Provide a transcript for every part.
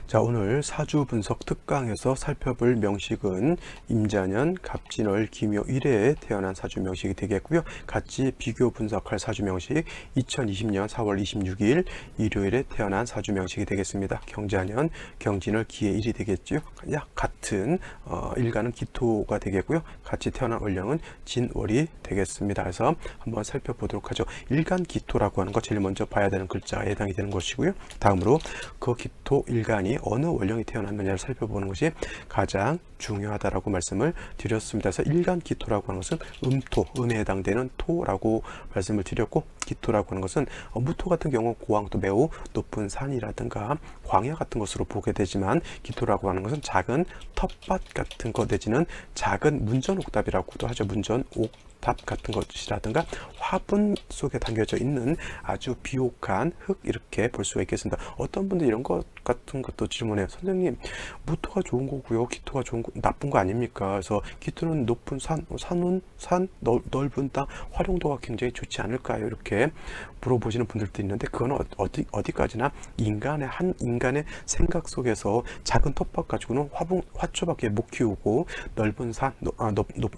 자, 오늘 사주 분석 특강에서 살펴볼 명식은 임자년, 갑진월, 기묘 1회에 태어난 사주 명식이 되겠고요. 같이 비교 분석할 사주 명식 2020년 4월 26일 일요일에 태어난 사주 명식이 되겠습니다. 경자년, 경진월, 기해 1이 되겠죠. 약 같은 일간은 기토가 되겠고요. 같이 태어난 월령은 진월이 되겠습니다. 그래서 한번 살펴보도록 하죠. 일간 기토라고 하는 거 제일 먼저 봐야 되는 글자에 해당이 되는 것이고요. 다음으로 그 기토 일간이 어느 월령이 태어났느냐를 살펴보는 것이 가장 중요하다라고 말씀을 드렸습니다. 그래서 일간 기토라고 하는 것은 음토, 음에 해당되는 토라고 말씀을 드렸고, 기토라고 하는 것은 무토 같은 경우 고항도 매우 높은 산이라든가 광야 같은 것으로 보게 되지만, 기토라고 하는 것은 작은 텃밭 같은 것 내지는 작은 문전옥답이라고도 하죠. 문전옥답 같은 것이라든가 화분 속에 담겨져 있는 아주 비옥한 흙, 이렇게 볼 수가 있겠습니다. 어떤 분들 이런 것 같은 것도 질문해요. 선생님, 무토가 좋은 거고요, 기토가 좋은 거, 나쁜 거 아닙니까? 그래서 기토는 높은 산, 넓은 땅, 활용도가 굉장히 좋지 않을까요? 이렇게 물어보시는 분들도 있는데, 그거는 어디까지나 한 인간의 생각 속에서 작은 텃밭 가지고는 화초밖에 못 키우고, 넓은 산,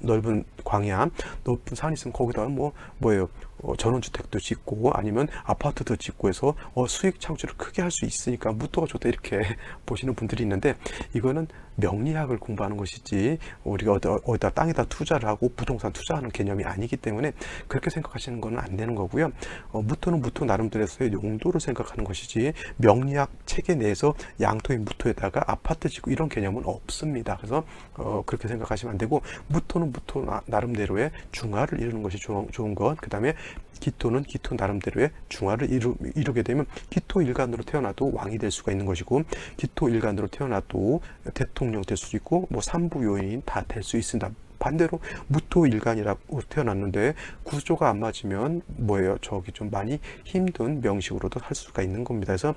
넓은 광야, 높은 산이 있으면 거기다가 뭐예요? 전원주택도 짓고 아니면 아파트도 짓고 해서 수익 창출을 크게 할 수 있으니까 무토가 좋다, 이렇게 보시는 분들이 있는데, 이거는 명리학을 공부하는 것이지 우리가 어디다 땅에다 투자를 하고 부동산 투자하는 개념이 아니기 때문에 그렇게 생각하시는 건 안 되는 거고요. 무토는 무토 나름대로의 용도를 생각하는 것이지 명리학 체계 내에서 양토인 무토에다가 아파트 짓고 이런 개념은 없습니다. 그래서 그렇게 생각하시면 안 되고, 무토는 무토 나름대로의 중화를 이루는 것이 좋은 것. 그 다음에 기토는 기토 나름대로의 중화를 이루게 되면 기토 일간으로 태어나도 왕이 될 수가 있는 것이고, 기토 일간으로 태어나도 대통령 될 수 있고, 삼부 요인 다 될 수 있습니다. 반대로 무토 일간이라고 태어났는데 구조가 안 맞으면 저기 좀 많이 힘든 명식으로도 할 수가 있는 겁니다. 그래서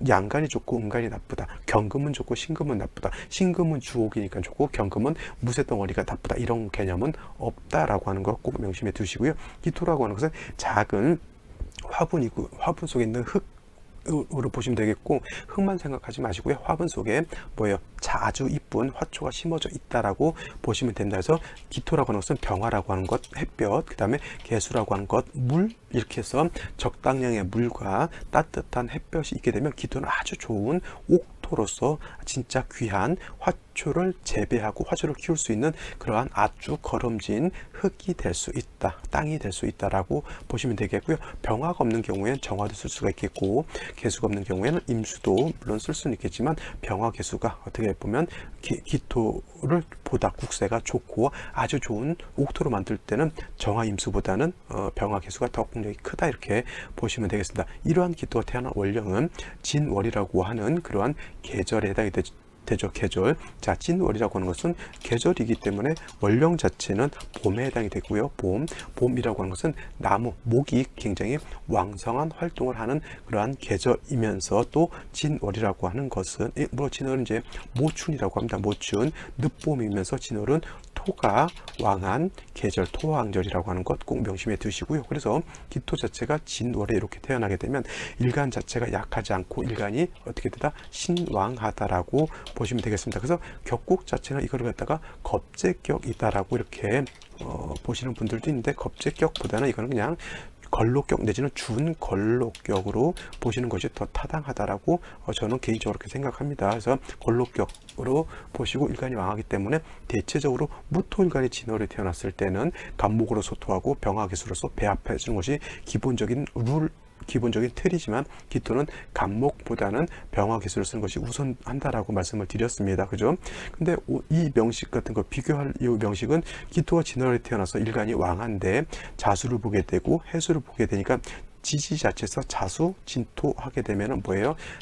양간이 좋고 음간이 나쁘다, 경금은 좋고 신금은 나쁘다, 신금은 주옥이니까 좋고 경금은 무쇠덩어리가 나쁘다, 이런 개념은 없다라고 하는 거 꼭 명심해 두시고요. 기토라고 하는 것은 작은 화분이고, 화분 속에 있는 흙으로 보시면 되겠고, 흙만 생각하지 마시고요. 화분 속에 아주 이쁜 화초가 심어져 있다라고 보시면 됩니다. 그래서 기토라고 하는 것은 병화라고 하는 것, 햇볕, 그 다음에 개수라고 하는 것, 물, 이렇게 해서 적당량의 물과 따뜻한 햇볕이 있게 되면 기토는 아주 좋은 옥토로서 진짜 귀한 화초를 재배하고 화초를 키울 수 있는 그러한 아주 거름진 흙이 될 수 있다, 땅이 될 수 있다라고 보시면 되겠고요. 병화가 없는 경우에는 정화도 쓸 수가 있겠고, 개수가 없는 경우에는 임수도 물론 쓸 수는 있겠지만, 병화 개수가 어떻게 보면 기토를 보다 국세가 좋고 아주 좋은 옥토로 만들 때는 정화 임수보다는 병화 개수가 더 공력이 크다, 이렇게 보시면 되겠습니다. 이러한 기토가 태어난 월령은 진월이라고 하는 그러한 계절에 해당이 되죠. 계절. 자, 진월이라고 하는 것은 계절이기 때문에 월령 자체는 봄에 해당이 되고요. 봄이라고 하는 것은 나무, 목이 굉장히 왕성한 활동을 하는 그러한 계절이면서, 또 진월이라고 하는 것은 진월은 이제 모춘이라고 합니다. 모춘, 늦봄이면서 진월은 토가 왕한 계절, 토왕절이라고 하는 것 꼭 명심해 두시고요. 그래서 기토 자체가 진월에 이렇게 태어나게 되면 일간 자체가 약하지 않고 일간이 어떻게 되다? 신왕하다라고 보시면 되겠습니다. 그래서 격국 자체는 이거를 갖다가 겁재격이다라고 이렇게 보시는 분들도 있는데, 겁재격보다는 이거는 그냥 걸록격 내지는 준걸록격으로 보시는 것이 더 타당하다라고 저는 개인적으로 그렇게 생각합니다. 그래서 걸록격으로 보시고, 일간이 왕하기 때문에 대체적으로 무토일간이 진월에 태어났을 때는 간목으로 소토하고 병화기수로서 배합해 주는 것이 기본적인 틀이지만, 기토는 간목보다는 병화 기술을 쓰는 것이 우선한다라고 말씀을 드렸습니다. 그죠? 근데 이 명식 같은 거 비교할 이 명식은 기토가 진월에 태어나서 일간이 왕한데 자수를 보게 되고 해수를 보게 되니까 지지 자체에서 자수 진토하게 되면은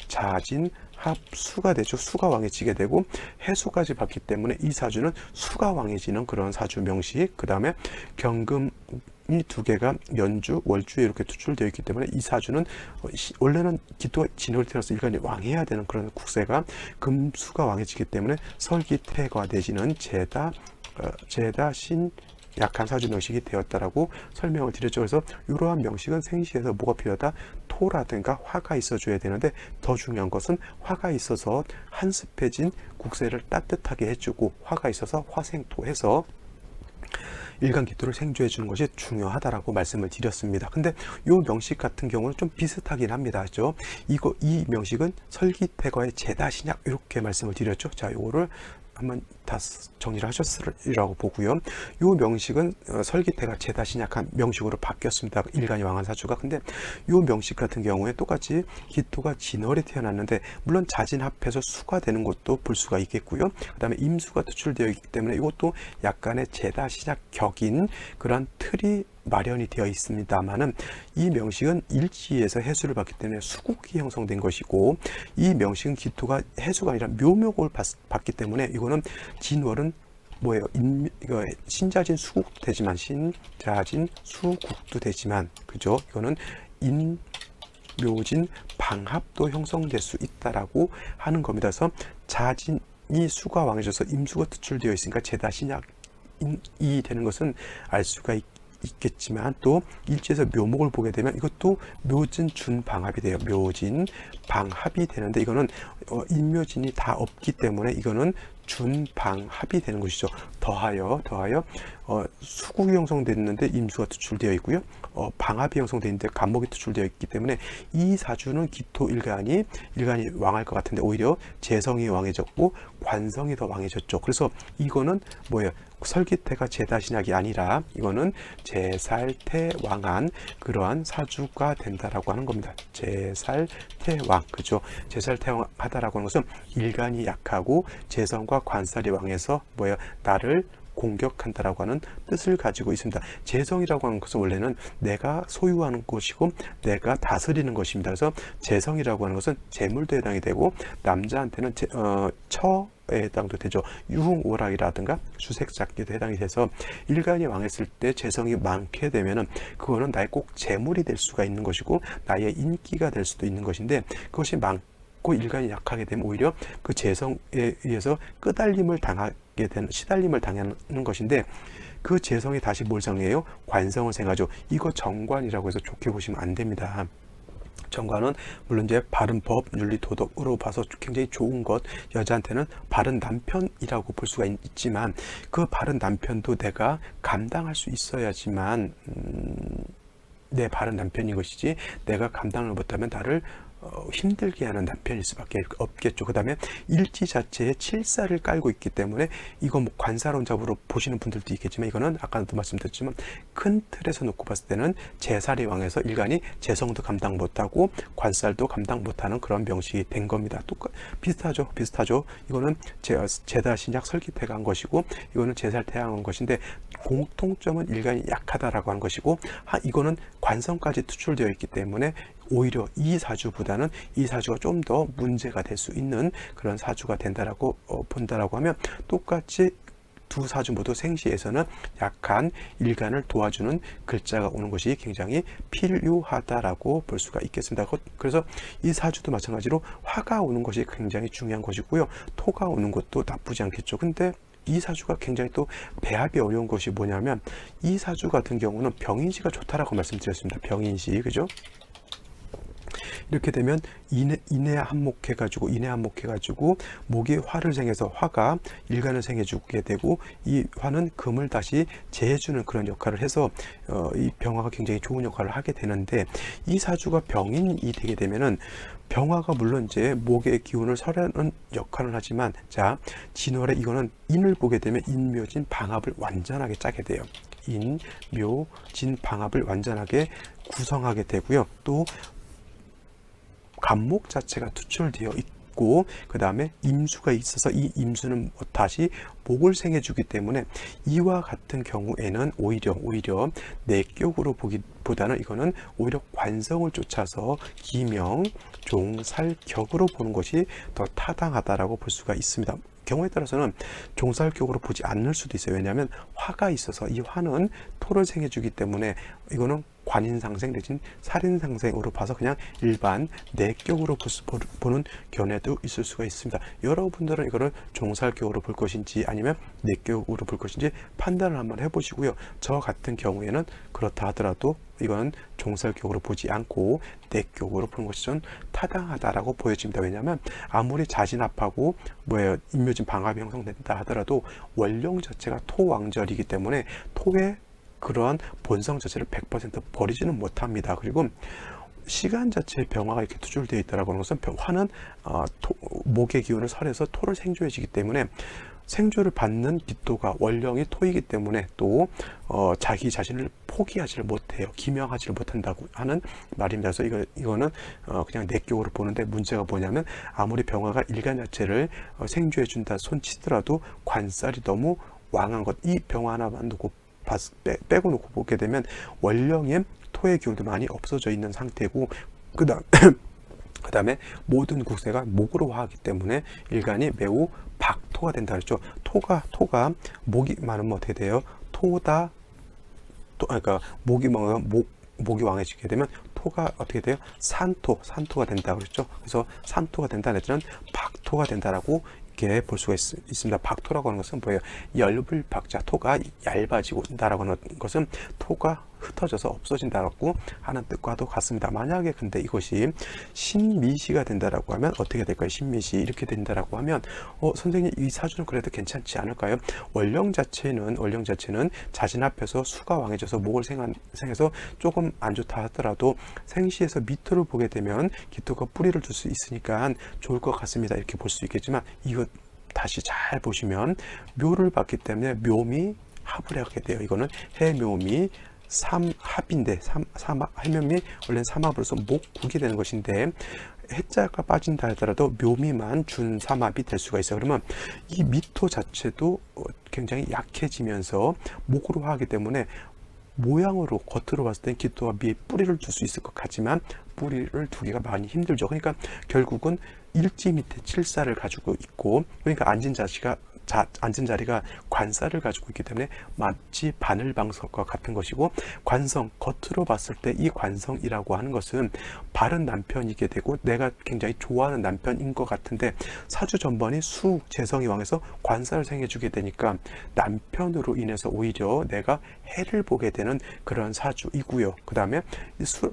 자진 합수가 되죠. 수가 왕해지게 되고 해수까지 봤기 때문에 이 사주는 수가 왕해지는 그런 사주 명식. 그 다음에 경금 이 두 개가 연주, 월주에 이렇게 투출되어 있기 때문에 이 사주는 원래는 기토가 진월에 태어나서 일간이 왕해야 되는 그런 국세가 금수가 왕해지기 때문에 설기태가 내지는 제다, 신, 약한 사주 명식이 되었다라고 설명을 드렸죠. 그래서 이러한 명식은 생시에서 뭐가 필요하다? 토라든가 화가 있어줘야 되는데 더 중요한 것은 화가 있어서 한습해진 국세를 따뜻하게 해주고 화가 있어서 화생토해서 일간기토를 생조해 주는 것이 중요하다라고 말씀을 드렸습니다. 근데 이 명식 같은 경우는 좀 비슷하긴 합니다. 그죠? 이 명식은 설기태과의 제다신약 이렇게 말씀을 드렸죠. 자, 요거를 한번 다 정리를 하셨으리라고 보고요. 이 명식은 설기태가 제다신약한 명식으로 바뀌었습니다. 일간이 왕한 사주가. 근데 이 명식 같은 경우에 똑같이 기토가 진월에 태어났는데 물론 자진합해서 수가 되는 것도 볼 수가 있겠고요. 그 다음에 임수가 투출되어 있기 때문에 이것도 약간의 제다신약 격인 그런 틀이 마련이 되어 있습니다만은 이 명식은 일지에서 해수를 받기 때문에 수국이 형성된 것이고 이 명식은 기토가 해수가 아니라 묘목을 받기 때문에 이거는 진월은 뭐예요? 이거 신자진 수국도 되지만 신자진 수국도 되지만 그죠? 이거는 인묘진 방합도 형성될 수 있다라고 하는 겁니다. 그래서 자진이 수가 왕해져서 임수가 투출되어 있으니까 제다신약이 되는 것은 알 수가 있겠지만 또 일지에서 묘목을 보게 되면 이것도 묘진 준방합이 돼요. 묘진 방합이 되는데 이거는 인묘진이 다 없기 때문에 이거는 준방합이 되는 것이죠. 더하여 수국이 형성됐는데 임수가 투출되어 있고요. 방합이 형성되어 있는데 간목이 투출되어 있기 때문에 이 사주는 기토 일간이 왕할 것 같은데 오히려 재성이 왕해졌고 관성이 더 왕해졌죠. 그래서 이거는 뭐예요? 설기태가 제다신약이 아니라 이거는 제살태왕한 그러한 사주가 된다라고 하는 겁니다. 제살태왕, 그죠? 제살태왕하다라고 하는 것은 일간이 약하고 재성과 관살이 왕해서 뭐예요? 나를 공격한다라고 하는 뜻을 가지고 있습니다. 재성이라고 하는 것은 원래는 내가 소유하는 것이고 내가 다스리는 것입니다. 그래서 재성이라고 하는 것은 재물도 해당이 되고 남자한테는 처에 해당도 되죠. 유흥오락이라든가 주색잡기도 해당이 돼서 일간이 왕했을 때 재성이 많게 되면은 그거는 나의 꼭 재물이 될 수가 있는 것이고 나의 인기가 될 수도 있는 것인데 그것이 많고 일간이 약하게 되면 오히려 그 재성에 의해서 시달림을 당하는 것인데 그 재성이 다시 뭘 생해요? 관성을 생하죠. 이거 정관이라고 해서 좋게 보시면 안 됩니다. 정관은 물론 이제 바른 법, 윤리, 도덕으로 봐서 굉장히 좋은 것, 여자한테는 바른 남편이라고 볼 수가 있지만 그 바른 남편도 내가 감당할 수 있어야지만 내 바른 남편인 것이지 내가 감당을 못하면 나를 힘들게 하는 남편일 수밖에 없겠죠. 그 다음에 일지 자체에 칠사를 깔고 있기 때문에 이거 뭐 관사론잡으로 보시는 분들도 있겠지만 이거는 아까도 말씀드렸지만 큰 틀에서 놓고 봤을 때는 제살이 왕해서 일간이 재성도 감당 못하고 관살도 감당 못하는 그런 명식이 된 겁니다. 비슷하죠. 이거는 제다신약 설기태가 한 것이고 이거는 제살태가 한 것인데 공통점은 일간이 약하다라고 하는 것이고 이거는 관성까지 투출되어 있기 때문에 오히려 이 사주보다는 이 사주가 좀 더 문제가 될 수 있는 그런 사주가 된다라고 본다라고 하면 똑같이 두 사주 모두 생시에서는 약한 일간을 도와주는 글자가 오는 것이 굉장히 필요하다라고 볼 수가 있겠습니다. 그래서 이 사주도 마찬가지로 화가 오는 것이 굉장히 중요한 것이고요. 토가 오는 것도 나쁘지 않겠죠. 근데 이 사주가 굉장히 또 배합이 어려운 것이 뭐냐면 이 사주 같은 경우는 병인시가 좋다라고 말씀드렸습니다. 병인시, 그죠? 이렇게 되면 인해 한목해가지고 목이 화를 생해서 화가 일간을 생해주게 되고 이 화는 금을 다시 재해주는 그런 역할을 해서 이 병화가 굉장히 좋은 역할을 하게 되는데 이 사주가 병인이 되게 되면은 병화가 물론 이제 목의 기운을 설하는 역할을 하지만 자 진월에 이거는 인을 보게 되면 인묘진 방합을 완전하게 짜게 돼요. 인묘진 방합을 완전하게 구성하게 되고요. 또 간목 자체가 투출되어 있고 그 다음에 임수가 있어서 이 임수는 다시 목을 생해주기 때문에 이와 같은 경우에는 오히려 내격으로 보기보다는 이거는 오히려 관성을 쫓아서 기명, 종살격으로 보는 것이 더 타당하다라고 볼 수가 있습니다. 경우에 따라서는 종살격으로 보지 않을 수도 있어요. 왜냐하면 화가 있어서 이 화는 토를 생해주기 때문에 이거는 관인상생 내지는 살인상생으로 봐서 그냥 일반 내격으로 보는 견해도 있을 수가 있습니다. 여러분들은 이거를 종살격으로 볼 것인지 아니면 내격으로 볼 것인지 판단을 한번 해보시고요. 저 같은 경우에는 그렇다 하더라도 이건 종살격으로 보지 않고 내격으로 보는 것이 좀 타당하다라고 보여집니다. 왜냐하면 아무리 자진압하고 임묘진 방압이 형성된다 하더라도 원령 자체가 토왕절이기 때문에 토의 그러한 본성 자체를 100% 버리지는 못합니다. 그리고 시간 자체의 병화가 이렇게 투출되어 있다라고 하는 것은 화는 목의 기운을 설해서 토를 생조해지기 때문에 생조를 받는 기토가 원령이 토이기 때문에 또 자기 자신을 포기하지를 못해요. 기명하지를 못한다고 하는 말입니다. 그래서 이거는 그냥 내격으로 보는데 문제가 뭐냐면 아무리 병화가 일간 자체를 생조해 준다 손치더라도 관살이 너무 왕한 것, 이 병화 하나만 놓고 빼고 놓고 보게 되면 원령의 토의 기운도 많이 없어져 있는 상태고 그 다음에 모든 국세가 목으로 화하기 때문에 일간이 매우 박토가 된다 그랬죠. 토가 목이 많으면 어떻게 돼요? 그러니까 목이 왕해지게 되면 토가 어떻게 돼요? 산토가 된다 그랬죠. 그래서 산토가 된다는 뜻은 박토가 된다라고 이렇게 볼 수가 있습니다. 박토라고 하는 것은 뭐예요? 열불 박자, 토가 얇아지고 있다라고 하는 것은 토가 흩어져서 없어진다라고 하는 뜻과도 같습니다. 만약에 근데 이것이 신미시가 된다라고 하면 어떻게 될까요? 신미시 이렇게 된다라고 하면 선생님 이 사주는 그래도 괜찮지 않을까요? 원령 자체는 자신 앞에서 수가 왕해져서 목을 생해서 조금 안 좋다 하더라도 생시에서 미토를 보게 되면 기토가 뿌리를 둘 수 있으니까 좋을 것 같습니다. 이렇게 볼 수 있겠지만 이거 다시 잘 보시면 묘를 봤기 때문에 묘미 합을 하게 돼요. 이거는 해묘미 삼합인데 해묘미 원래는 삼합으로서 목국이 되는 것인데 해자가 빠진다 하더라도 묘미만 준삼합이 될 수가 있어요. 그러면 이 미토 자체도 굉장히 약해지면서 목으로 하기 때문에 모양으로 겉으로 봤을 땐 기토와 미에 뿌리를 둘 수 있을 것 같지만 뿌리를 두기가 많이 힘들죠. 그러니까 결국은 일지 밑에 칠사를 가지고 있고 그러니까 앉은 자리가 관살을 가지고 있기 때문에 마치 바늘방석과 같은 것이고 관성, 겉으로 봤을 때 이 관성이라고 하는 것은 바른 남편이게 되고 내가 굉장히 좋아하는 남편인 것 같은데 사주 전반이 수, 재성이 왕해서 관살을 생해주게 되니까 남편으로 인해서 오히려 내가 해를 보게 되는 그런 사주이고요. 그 다음에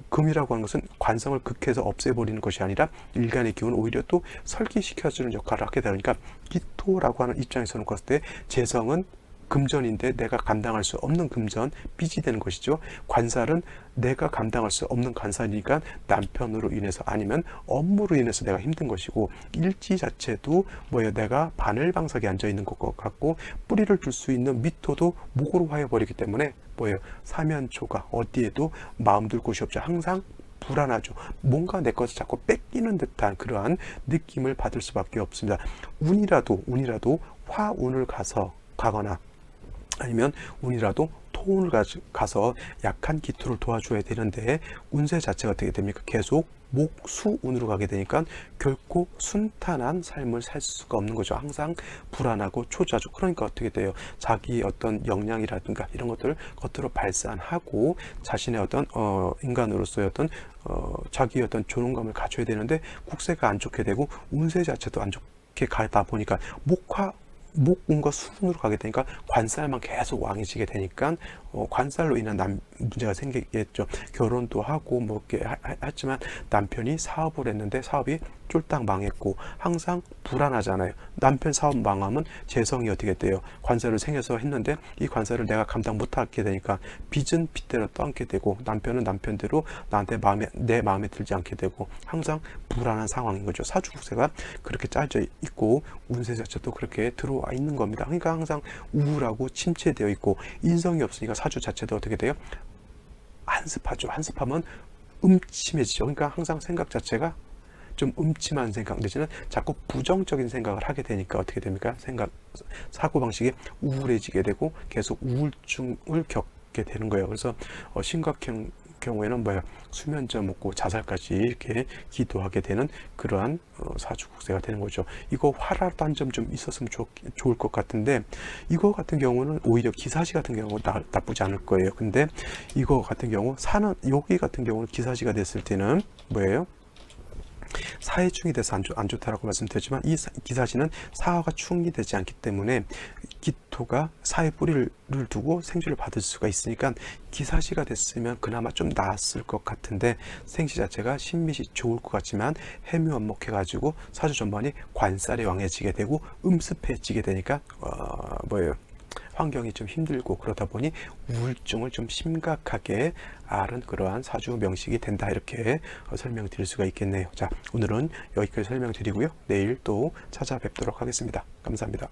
금이라고 하는 것은 관성을 극해서 없애버리는 것이 아니라 일간의 기운을 오히려 또 설기시켜주는 역할을 하게 되니까 기토라고 하는 입장에서는 봤을 때 재성은 금전인데 내가 감당할 수 없는 금전, 빚이 되는 것이죠. 관살은 내가 감당할 수 없는 관살이니까 남편으로 인해서 아니면 업무로 인해서 내가 힘든 것이고 일지 자체도 내가 바늘방석에 앉아 있는 것 같고 뿌리를 둘 수 있는 미토도 목으로 화해버리기 때문에 사면초가 어디에도 마음 둘 곳이 없죠. 항상 불안하죠. 뭔가 내 것을 자꾸 뺏기는 듯한 그러한 느낌을 받을 수밖에 없습니다. 운이라도 화운을 가거나 아니면 운이라도 토운을 가서 약한 기토를 도와줘야 되는데 운세 자체가 어떻게 됩니까? 계속 목수운으로 가게 되니까 결코 순탄한 삶을 살 수가 없는 거죠. 항상 불안하고 초조하죠. 그러니까 어떻게 돼요? 자기 어떤 역량이라든가 이런 것들을 겉으로 발산하고 자신의 어떤 인간으로서의 어떤 자기의 어떤 존엄감을 갖춰야 되는데 국세가 안 좋게 되고 운세 자체도 안 좋게 가다 보니까 목운과 수운으로 가게 되니까 관살만 계속 왕해지게 되니까 관살로 인한 문제가 생기겠죠. 결혼도 하고 이렇게 했지만 남편이 사업을 했는데 사업이 쫄딱 망했고 항상 불안하잖아요. 남편 사업 망하면 재성이 어떻게 돼요? 관살을 생겨서 했는데 이 관살을 내가 감당 못하게 되니까 빚은 빚대로 떠안게 되고 남편은 남편대로 내 마음에 들지 않게 되고 항상 불안한 상황인 거죠. 사주국세가 그렇게 짜져 있고 운세 자체도 그렇게 들어와 있는 겁니다. 그러니까 항상 우울하고 침체되어 있고 인성이 없으니까 사주 자체도 어떻게 돼요? 한습하죠. 한습하면 음침해지죠. 그러니까 항상 생각 자체가 좀 음침한 생각 내지는 자꾸 부정적인 생각을 하게 되니까 어떻게 됩니까? 사고방식이 우울해지게 되고 계속 우울증을 겪게 되는 거예요. 그래서 심각한 경우에는 뭐야, 수면제 먹고 자살까지 이렇게 기도하게 되는 그러한 사주국세가 되는 거죠. 이거 화라도 한 점 좀 있었으면 좋을 것 같은데, 이거 같은 경우는 오히려 기사시 같은 경우 나쁘지 않을 거예요. 근데 이거 같은 경우 여기 같은 경우는 기사시가 됐을 때는 뭐예요? 사해충이 돼서 안 좋다라고 말씀드렸지만, 이 기사시는 사화가 충이 되지 않기 때문에 기토가 사해 뿌리를 두고 생주를 받을 수가 있으니까 기사시가 됐으면 그나마 좀 나았을 것 같은데, 생시 자체가 신mit이 좋을 것 같지만 해묘원목해가지고 사주 전반이 관살이 왕해지게 되고 음습해지게 되니까 뭐예요? 환경이 좀 힘들고, 그러다 보니 우울증을 좀 심각하게 앓은 그러한 사주 명식이 된다, 이렇게 설명드릴 수가 있겠네요. 자, 오늘은 여기까지 설명드리고요. 내일 또 찾아뵙도록 하겠습니다. 감사합니다.